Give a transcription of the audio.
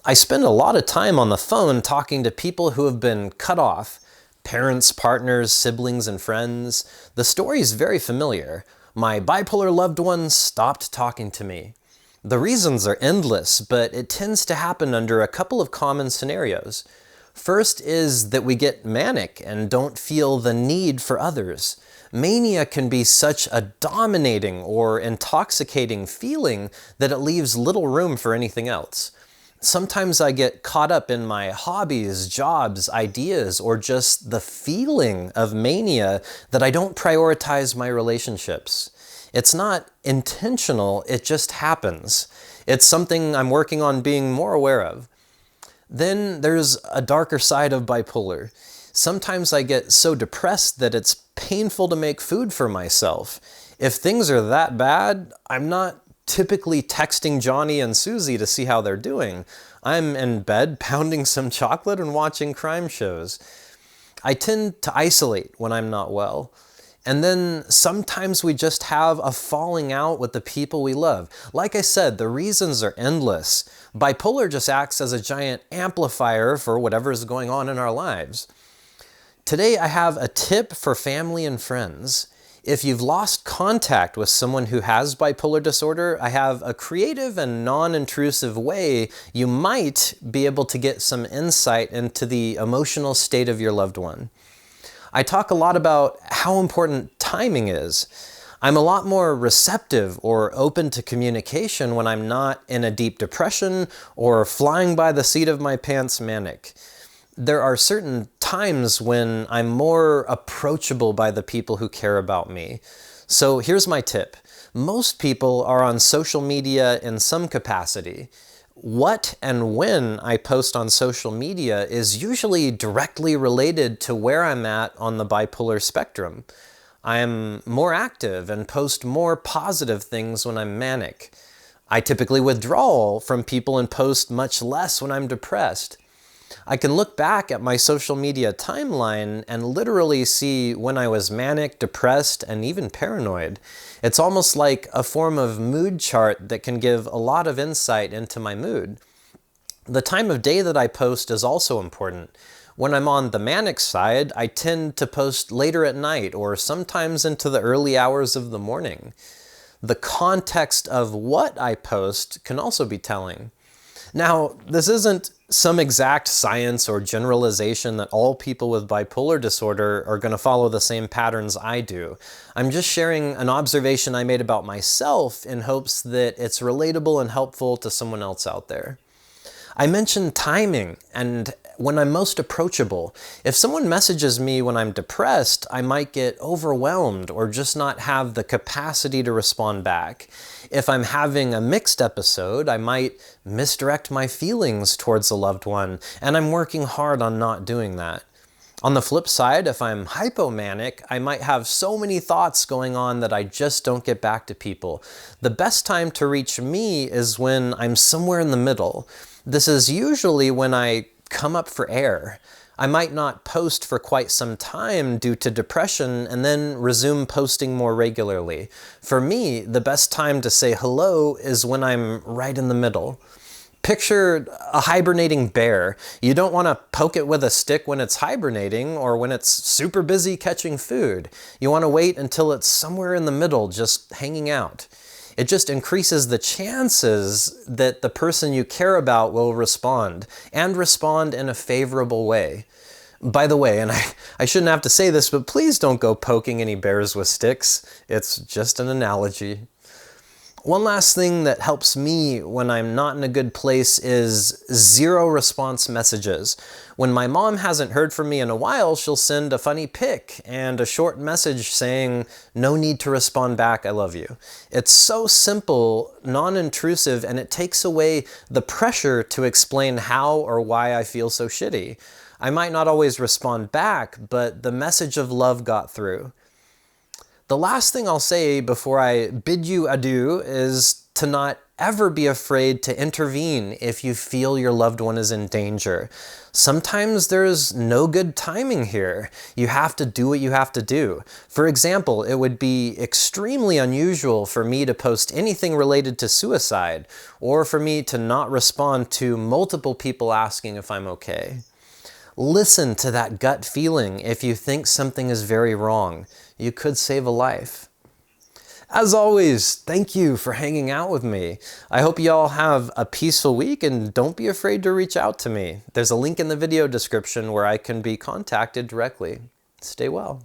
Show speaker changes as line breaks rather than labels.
I spend a lot of time on the phone talking to people who have been cut off. Parents, partners, siblings, and friends. The story is very familiar. My bipolar loved one stopped talking to me. The reasons are endless, but it tends to happen under a couple of common scenarios. First is that we get manic and don't feel the need for others. Mania can be such a dominating or intoxicating feeling that it leaves little room for anything else. Sometimes I get caught up in my hobbies, jobs, ideas, or just the feeling of mania that I don't prioritize my relationships. It's not intentional, it just happens. It's something I'm working on being more aware of. Then there's a darker side of bipolar. Sometimes I get so depressed that it's painful to make food for myself. If things are that bad, I'm not typically texting Johnny and Susie to see how they're doing. I'm in bed pounding some chocolate and watching crime shows. I tend to isolate when I'm not well. And then sometimes we just have a falling out with the people we love. Like I said, the reasons are endless. Bipolar just acts as a giant amplifier for whatever is going on in our lives. Today I have a tip for family and friends. If you've lost contact with someone who has bipolar disorder, I have a creative and non-intrusive way you might be able to get some insight into the emotional state of your loved one. I talk a lot about how important timing is. I'm a lot more receptive or open to communication when I'm not in a deep depression or flying by the seat of my pants manic. There are certain times when I'm more approachable by the people who care about me. So here's my tip. Most people are on social media in some capacity. What and when I post on social media is usually directly related to where I'm at on the bipolar spectrum. I am more active and post more positive things when I'm manic. I typically withdraw from people and post much less when I'm depressed. I can look back at my social media timeline and literally see when I was manic, depressed, and even paranoid. It's almost like a form of mood chart that can give a lot of insight into my mood. The time of day that I post is also important. When I'm on the manic side, I tend to post later at night or sometimes into the early hours of the morning. The context of what I post can also be telling. Now, this isn't some exact science or generalization that all people with bipolar disorder are going to follow the same patterns I do. I'm just sharing an observation I made about myself in hopes that it's relatable and helpful to someone else out there. I mentioned timing and when I'm most approachable. If someone messages me when I'm depressed, I might get overwhelmed or just not have the capacity to respond back. If I'm having a mixed episode, I might misdirect my feelings towards a loved one, and I'm working hard on not doing that. On the flip side, if I'm hypomanic, I might have so many thoughts going on that I just don't get back to people. The best time to reach me is when I'm somewhere in the middle. This is usually when I come up for air. I might not post for quite some time due to depression and then resume posting more regularly. For me, the best time to say hello is when I'm right in the middle. Picture a hibernating bear. You don't want to poke it with a stick when it's hibernating or when it's super busy catching food. You want to wait until it's somewhere in the middle, just hanging out. It just increases the chances that the person you care about will respond, and respond in a favorable way. By the way, and I shouldn't have to say this, but please don't go poking any bears with sticks. It's just an analogy. One last thing that helps me when I'm not in a good place is zero response messages. When my mom hasn't heard from me in a while, she'll send a funny pic and a short message saying, "No need to respond back, I love you." It's so simple, non-intrusive, and it takes away the pressure to explain how or why I feel so shitty. I might not always respond back, but the message of love got through. The last thing I'll say before I bid you adieu is to not ever be afraid to intervene if you feel your loved one is in danger. Sometimes there's no good timing here. You have to do what you have to do. For example, it would be extremely unusual for me to post anything related to suicide, or for me to not respond to multiple people asking if I'm okay. Listen to that gut feeling if you think something is very wrong. You could save a life. As always, thank you for hanging out with me. I hope you all have a peaceful week, and don't be afraid to reach out to me. There's a link in the video description where I can be contacted directly. Stay well.